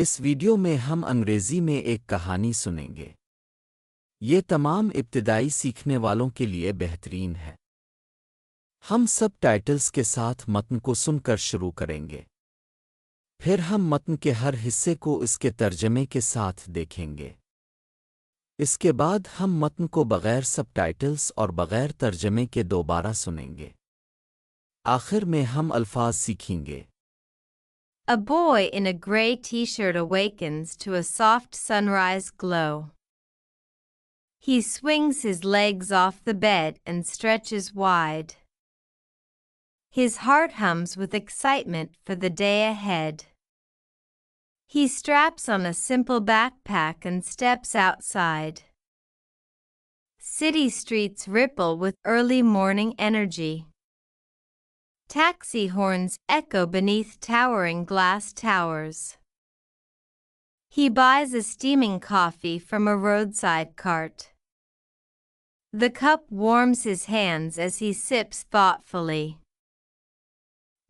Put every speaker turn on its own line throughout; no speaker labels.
اس video میں ہم انگریزی میں ایک کہانی سنیں گے۔ یہ تمام ابتدائی سیکھنے والوں کے لیے بہترین ہے۔ ہم سب ٹائٹلز کے ساتھ متن کو سن کر شروع کریں گے۔ پھر ہم متن کے ہر حصے کو اس کے ترجمے کے ساتھ دیکھیں گے۔ اس کے بعد ہم متن کو بغیر سب ٹائٹلز اور بغیر ترجمے کے دوبارہ سنیں گے۔ آخر میں ہم الفاظ سیکھیں گے۔
A boy in a gray t-shirt awakens to a soft sunrise glow. He swings his legs off the bed and stretches wide. His heart hums with excitement for the day ahead. He straps on a simple backpack and steps outside. City streets ripple with early morning energy. Taxi horns echo beneath towering glass towers. He buys a steaming coffee from a roadside cart. The cup warms his hands as he sips thoughtfully.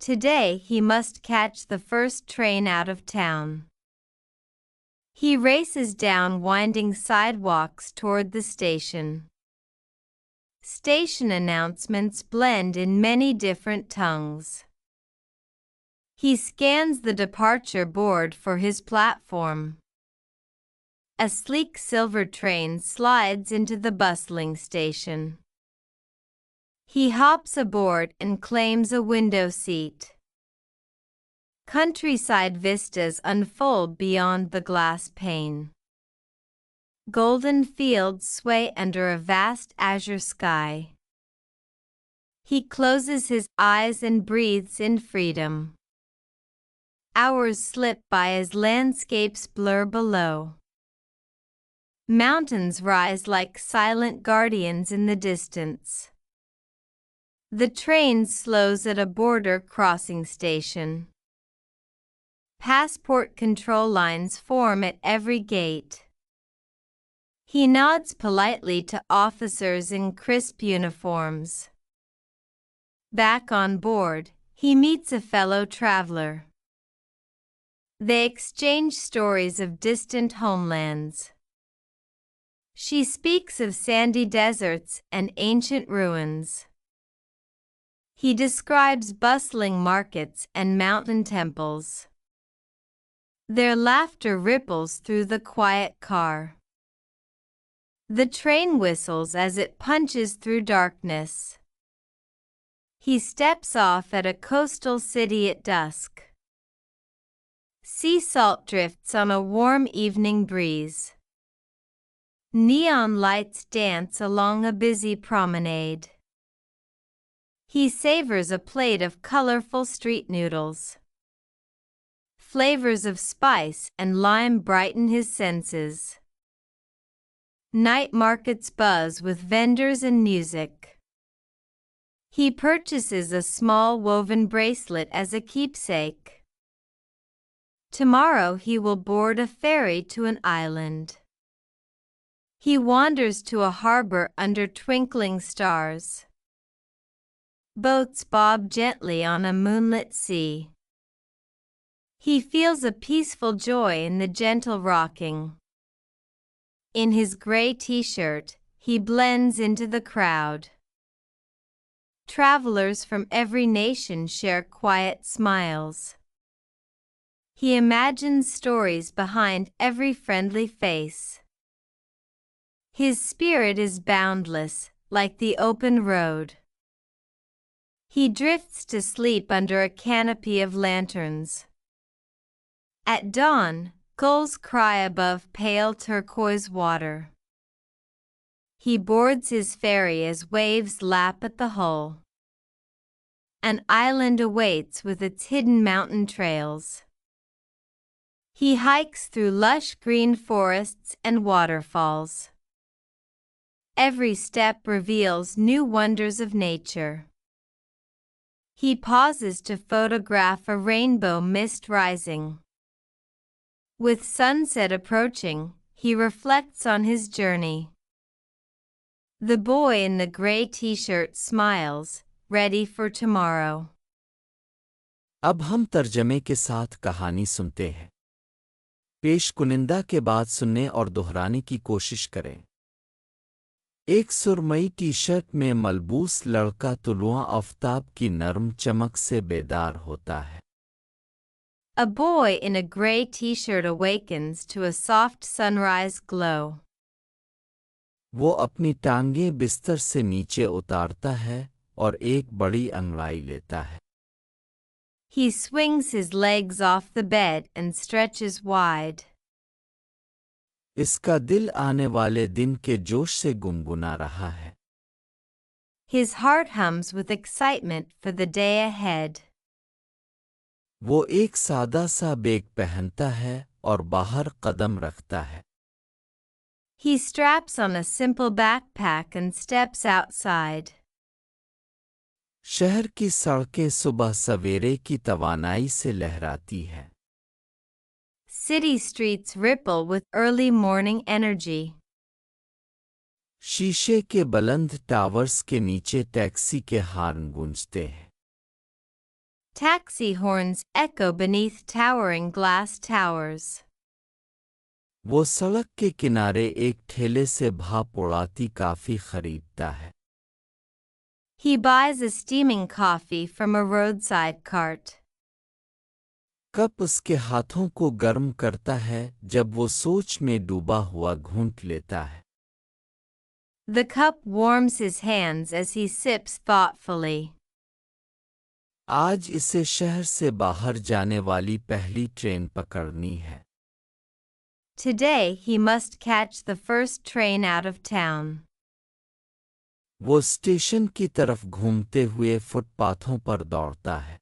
Today he must catch the first train out of town. He races down winding sidewalks toward the station. Station announcements blend in many different tongues. He scans the departure board for his platform. A sleek silver train slides into the bustling station. He hops aboard and claims a window seat. Countryside vistas unfold beyond the glass pane. Golden fields sway under a vast azure sky. He closes his eyes and breathes in freedom. Hours slip by as landscapes blur below. Mountains rise like silent guardians in the distance. The train slows at a border crossing station. Passport control lines form at every gate. He nods politely to officers in crisp uniforms. Back on board, he meets a fellow traveler. They exchange stories of distant homelands. She speaks of sandy deserts and ancient ruins. He describes bustling markets and mountain temples. Their laughter ripples through the quiet car. The train whistles as it punches through darkness. He steps off at a coastal city at dusk. Sea salt drifts on a warm evening breeze. Neon lights dance along a busy promenade. He savors a plate of colorful street noodles. Flavors of spice and lime brighten his senses. Night markets buzz with vendors and music. He purchases a small woven bracelet as a keepsake. Tomorrow he will board a ferry to an island. He wanders to a harbor under twinkling stars. Boats bob gently on a moonlit sea. He feels a peaceful joy in the gentle rocking. In his gray t-shirt, he blends into the crowd. Travelers from every nation share quiet smiles. He imagines stories behind every friendly face. His spirit is boundless, like the open road. He drifts to sleep under a canopy of lanterns. At dawn, gulls cry above pale turquoise water. He boards his ferry as waves lap at the hull. An island awaits with its hidden mountain trails. He hikes through lush green forests and waterfalls. Every step reveals new wonders of nature. He pauses to photograph a rainbow mist rising. With sunset approaching, he reflects on his journey. The boy in the gray t-shirt smiles, ready for tomorrow.
اب ہم ترجمے کے ساتھ کہانی سنتے ہیں۔ پیش کنندہ کے بعد سننے اور دہرانے کی کوشش کریں۔ ایک سرمئی ٹی شرٹ میں ملبوس لڑکا طلوع آفتاب کی نرم چمک سے بیدار ہوتا ہے۔
A boy in a gray t-shirt awakens to a soft sunrise glow.
وہ اپنی ٹانگیں بستر سے نیچے اتارتا ہے اور ایک بڑی انگڑائی لیتا ہے۔
He swings his legs off the bed and stretches wide.
اس کا دل آنے والے دن کے جوش سے گنگنا رہا ہے۔
His heart hums with excitement for the day ahead.
وہ ایک سادہ سا بیگ پہنتا ہے اور باہر قدم رکھتا ہے۔
He straps on a simple backpack and steps outside.
شہر کی سڑکیں صبح سویرے کی توانائی سے لہراتی ہیں۔
City streets ripple with early morning energy.
شیشے کے بلند ٹاورز کے نیچے ٹیکسی کے ہارن گونجتے ہیں۔
Taxi horns echo beneath towering glass towers.
وہ سڑک کے کنارے ایک ٹھیلے سے بھاپ اڑاتی کافی خریدتا ہے۔
He buys a steaming coffee from a roadside cart.
Cup اس کے ہاتھوں کو گرم کرتا ہے جب وہ سوچ میں ڈوبا ہوا گھونٹ لیتا ہے۔
The cup warms his hands as he sips thoughtfully.
آج اسے شہر سے باہر جانے والی پہلی ٹرین پکڑنی ہے۔
Today he must catch the first train out of town.
وہ اسٹیشن کی طرف گھومتے ہوئے فٹ پاتھوں پر دوڑتا ہے۔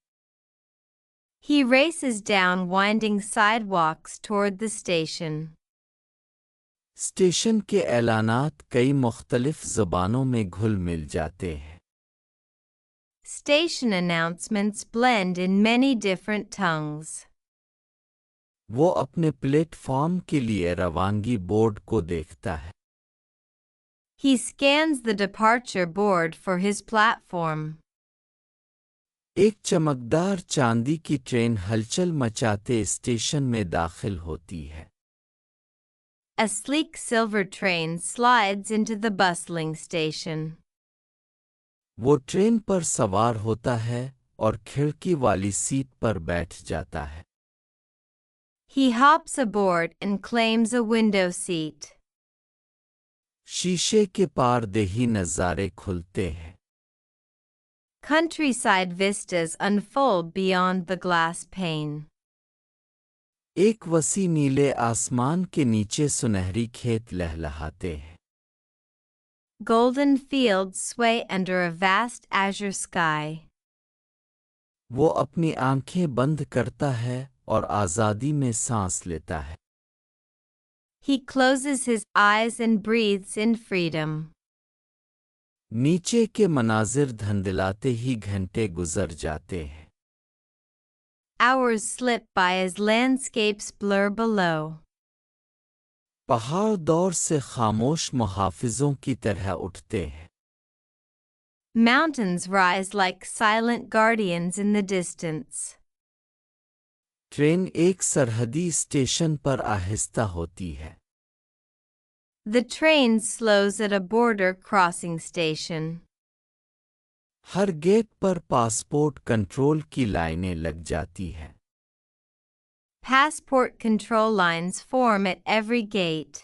He races down winding sidewalks toward the station.
Station کے اعلانات کئی مختلف زبانوں میں گھل مل جاتے ہیں۔
Station announcements blend in many different tongues.
وہ اپنے پلیٹ فارم کے لیے روانگی بورڈ کو دیکھتا ہے۔
He scans the departure board for his platform.
ایک چمکدار چاندی کی ٹرین ہلچل مچاتے اسٹیشن میں داخل ہوتی ہے۔
A sleek silver train slides into the bustling station.
وہ ٹرین پر سوار ہوتا ہے اور کھڑکی والی سیٹ پر بیٹھ جاتا ہے۔
He hops aboard and claims a window seat.
شیشے کے پار دیہی نظارے کھلتے ہیں۔
Countryside vistas unfold beyond the glass pane.
ایک وسیع نیلے آسمان کے نیچے سنہری کھیت لہلہاتے ہیں۔
Golden fields sway under a vast azure sky.
وہ اپنی آنکھیں بند کرتا ہے اور آزادی میں سانس لیتا ہے۔
He closes his eyes and breathes in freedom.
نیچے کے مناظر دھندلاتے ہی گھنٹے گزر جاتے ہیں۔
Hours slip by as landscapes blur below.
پہاڑ دور سے خاموش محافظوں کی طرح اٹھتے ہیں۔
Mountains rise like silent guardians in the distance.
Train ایک سرحدی اسٹیشن پر آہستہ ہوتی ہے۔
The train slows at a border crossing station.
ہر گیٹ پر پاسپورٹ کنٹرول کی لائنیں لگ جاتی ہیں۔
Passport control lines form at every gate.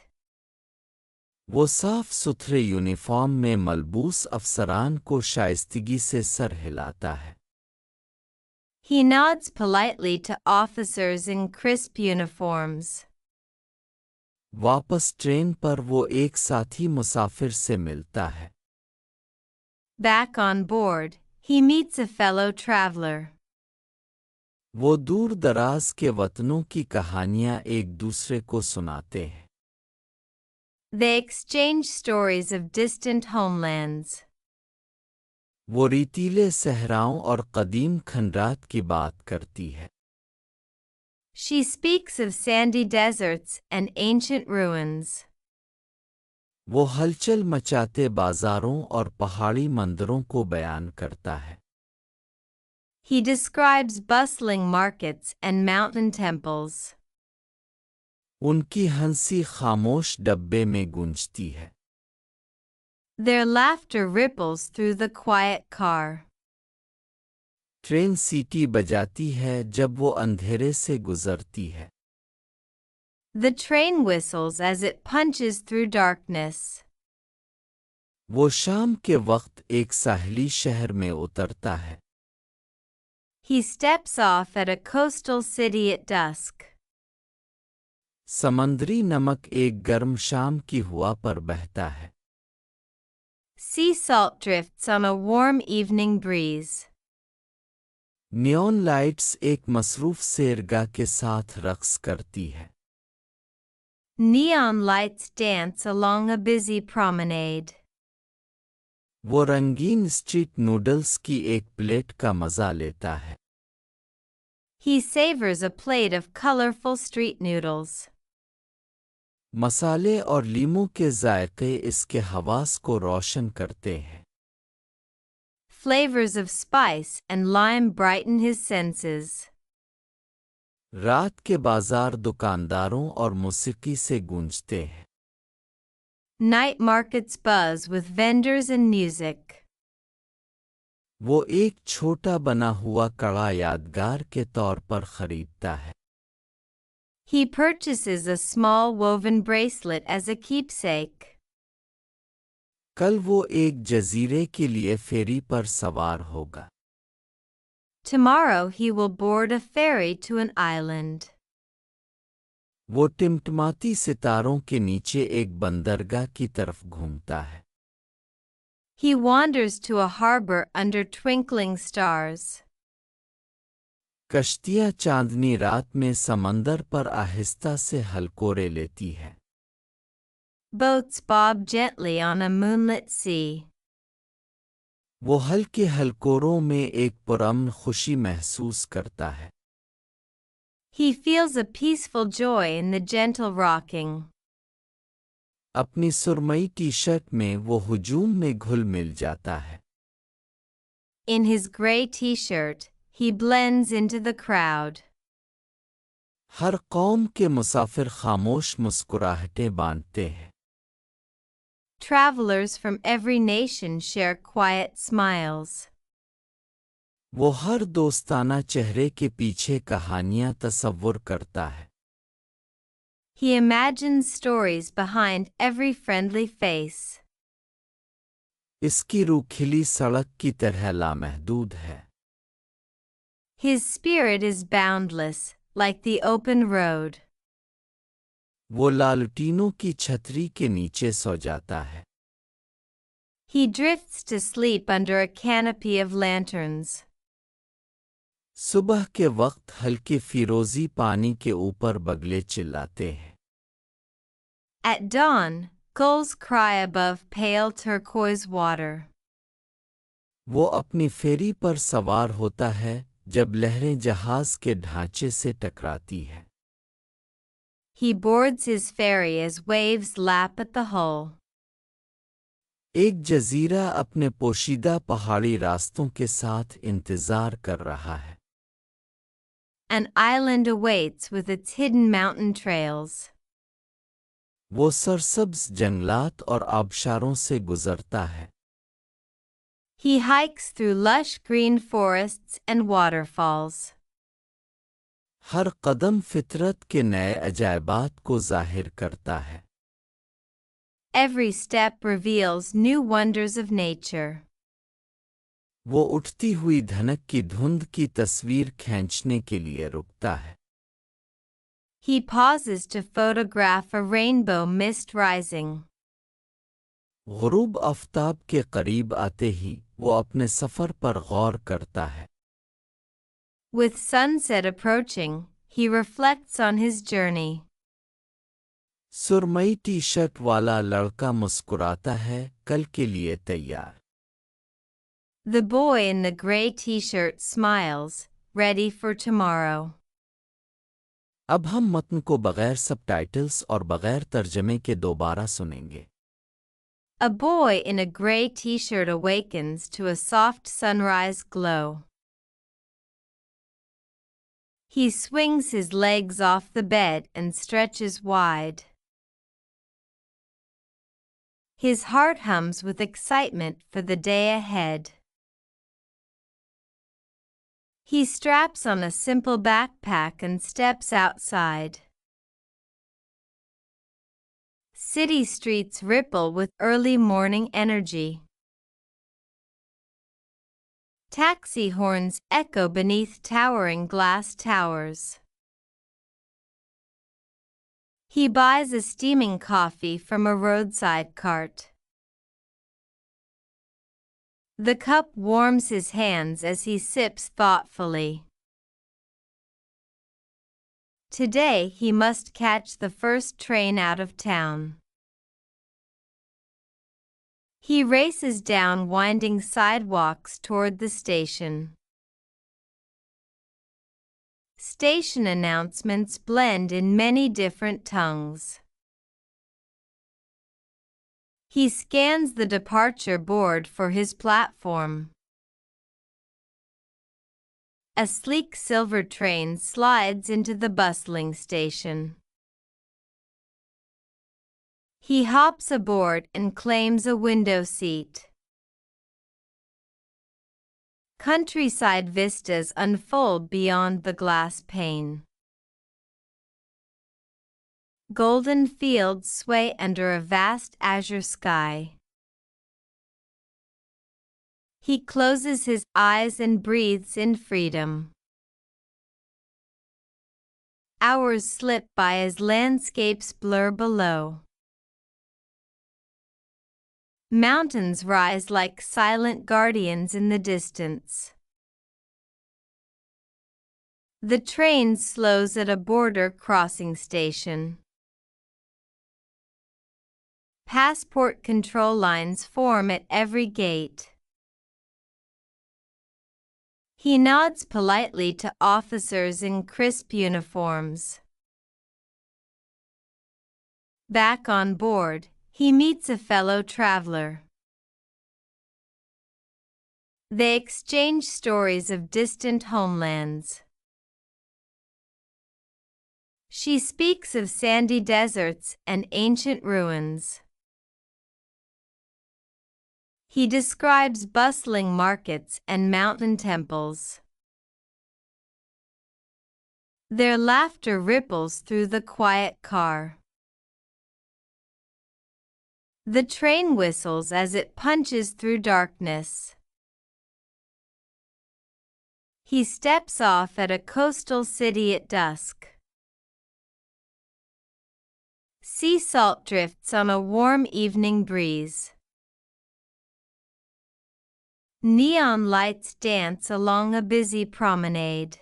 وہ صاف ستھرے یونیفارم میں ملبوس افسران کو شائستگی سے سر ہلاتا ہے۔
He nods politely to officers in crisp uniforms.
واپس ٹرین پر وہ ایک ساتھی مسافر سے ملتا ہے۔
Back on board, he meets a fellow traveler.
وہ دور دراز کے وطنوں کی کہانیاں ایک دوسرے کو سناتے ہیں۔
They exchange stories of distant homelands.
وہ ریتیلے صحراؤں اور قدیم کھنڈرات کی بات کرتی ہے۔
She speaks of sandy deserts and ancient ruins.
وہ ہلچل مچاتے بازاروں اور پہاڑی مندروں کو بیان کرتا ہے۔
He describes bustling markets and mountain temples.
उनकी हंसी खामोश डब्बे में गूंजती है.
Their laughter ripples through the quiet car.
Train सीटी बजाती है जब वो अंधेरे से गुजरती है.
The train whistles as it punches through darkness.
वो शाम के वक्त एक साहिली शहर में उतरता है.
He steps off at a coastal city at dusk.
समंदरी नमक एक गर्म शाम की हवा पर बहता है.
Sea salt drifts on a warm evening breeze.
Neon lights एक मसरूफ सैरगाह के साथ रक्स करती है.
Neon lights dance along a busy promenade.
वो रंगीन स्ट्रीट नूडल्स की एक प्लेट का मजा लेता है.
He savors a plate of colorful street noodles.
मसाले और लीमू के जायके इसके हवास को रोशन करते हैं.
Flavors of spice and lime brighten his senses.
रात के बाजार दुकानदारों और मौसीकी से गूंजते हैं.
Night markets buzz with vendors and music.
वो एक छोटा बना हुआ कड़ा यादगार के तौर पर खरीदता है.
He purchases a small woven bracelet as a keepsake.
कल वो एक जजीरे के लिए फेरी पर सवार होगा.
Tomorrow he will board a ferry to an island.
वो टिमटिमाती सितारों के नीचे एक बंदरगाह की तरफ घूमता है.
He wanders to a harbor under twinkling stars.
कश्तियाँ चांदनी रात में समंदर पर आहिस्ता से हलकोरे लेती है.
Boats bob gently on a moonlit sea.
वो हल्के हलकोरों में एक पुरअमन खुशी महसूस करता है.
He feels a peaceful joy in the gentle rocking.
अपनी सुरमई टी शर्ट में वो हुजूम में घुल मिल जाता है.
In his gray t-shirt, he blends into the crowd.
हर कौम के मुसाफिर खामोश मुस्कुराहटें बांधते हैं.
Travelers from every nation share quiet smiles.
वो हर दोस्ताना चेहरे के पीछे कहानियां तसव्वुर करता है.
He imagines stories behind every friendly face.
इसकी रूह खिली सड़क की तरह लामहदूद है.
His spirit is boundless, like the open road.
वो लालटीनों की छतरी के नीचे सो जाता है.
He drifts to sleep under a canopy of lanterns.
सुबह के वक्त हल्के फिरोजी पानी के ऊपर बगले चिल्लाते हैं.
At dawn, gulls cry above pale turquoise water.
वो अपनी फेरी पर सवार होता है जब लहरें जहाज के ढांचे से टकराती हैं.
He boards his ferry as waves lap at the hull.
एक जजीरा अपने पोशीदा पहाड़ी रास्तों के साथ इंतजार कर रहा है.
An island awaits with its hidden mountain trails.
वो सरसब्ज जंगलात और आबशारों से गुजरता है.
He hikes through lush green forests and waterfalls.
हर कदम फितरत के नए अजायबात को जाहिर करता है.
Every step reveals new wonders of nature.
वो उठती हुई धनक की धुंध की तस्वीर खींचने के लिए रुकता है.
He pauses to photograph a rainbow mist rising.
गुरूब Aftab के करीब आते ही वो अपने सफ़र पर गौर करता है.
With sunset approaching, he reflects on his journey.
सुरमई टी शर्ट वाला लड़का मुस्कुराता है कल के लिए तैयार.
The boy in the gray t-shirt smiles, ready for tomorrow.
अब हम मतन को बगैर सबटाइटल्स और बगैर तर्जमे के दोबारा सुनेंगे.
A boy in a gray t-shirt awakens to a soft sunrise glow. He swings his legs off the bed and stretches wide. His heart hums with excitement for the day ahead. He straps on a simple backpack and steps outside. City streets ripple with early morning energy. Taxi horns echo beneath towering glass towers. He buys a steaming coffee from a roadside cart. The cup warms his hands as he sips thoughtfully. Today he must catch the first train out of town. He races down winding sidewalks toward the station. Station announcements blend in many different tongues. He scans the departure board for his platform. A sleek silver train slides into the bustling station. He hops aboard and claims a window seat. Countryside vistas unfold beyond the glass pane. Golden fields sway under a vast azure sky. He closes his eyes and breathes in freedom. Hours slip by as landscapes blur below. Mountains rise like silent guardians in the distance. The train slows at a border crossing station. Passport control lines form at every gate. He nods politely to officers in crisp uniforms. Back on board, he meets a fellow traveler. They exchange stories of distant homelands. She speaks of sandy deserts and ancient ruins. He describes bustling markets and mountain temples. Their laughter ripples through the quiet car. The train whistles as it punches through darkness. He steps off at a coastal city at dusk. Sea salt drifts on a warm evening breeze. Neon lights dance along a busy promenade.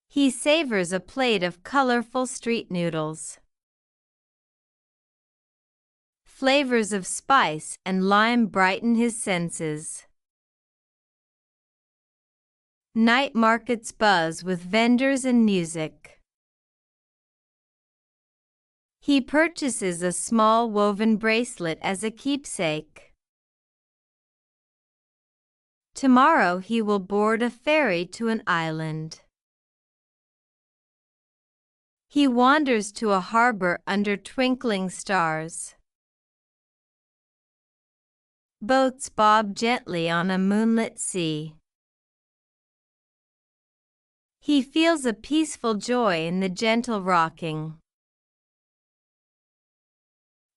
He savors a plate of colorful street noodles. Flavors of spice and lime brighten his senses. Night markets buzz with vendors and music. He purchases a small woven bracelet as a keepsake. Tomorrow he will board a ferry to an island. He wanders to a harbor under twinkling stars. Boats bob gently on a moonlit sea. He feels a peaceful joy in the gentle rocking.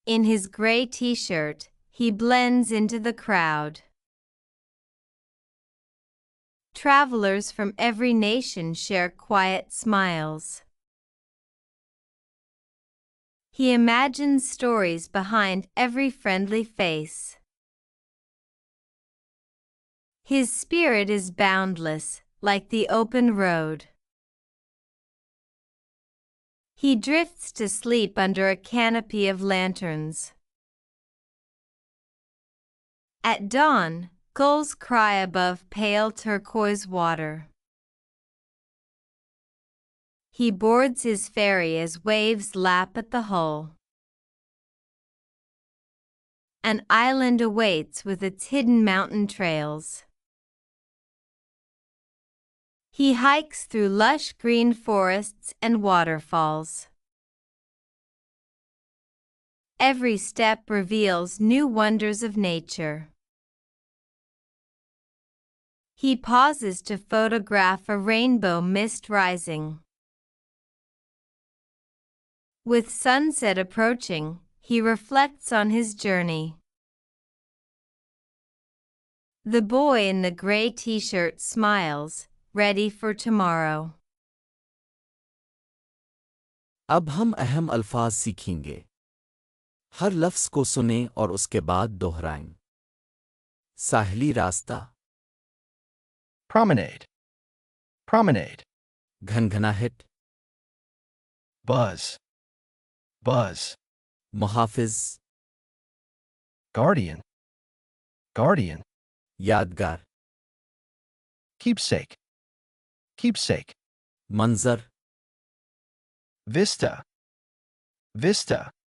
In his gray t-shirt, he blends into the crowd. Travelers from every nation share quiet smiles. He imagines stories behind every friendly face. His spirit is boundless, like the open road. He drifts to sleep under a canopy of lanterns. At dawn, gulls cry above pale turquoise water. He boards his ferry as waves lap at the hull. An island awaits with its hidden mountain trails. He hikes through lush green forests and waterfalls. Every step reveals new wonders of nature. He pauses to photograph a rainbow mist rising. With sunset approaching, he reflects on his journey. The boy in the gray t-shirt smiles, ready for tomorrow.
اب ہم اہم الفاظ سیکھیں گے۔ ہر لفظ کو سنیں اور اس کے بعد دوہرائیں۔ ساحلی راستہ،
Promenade. Promenade.
گھنگھناہٹ،
Buzz. Buzz.
محافظ،
Guardian. Guardian.
یادگار،
Keepsake. Keepsake.
منظر،
Vista. Vista.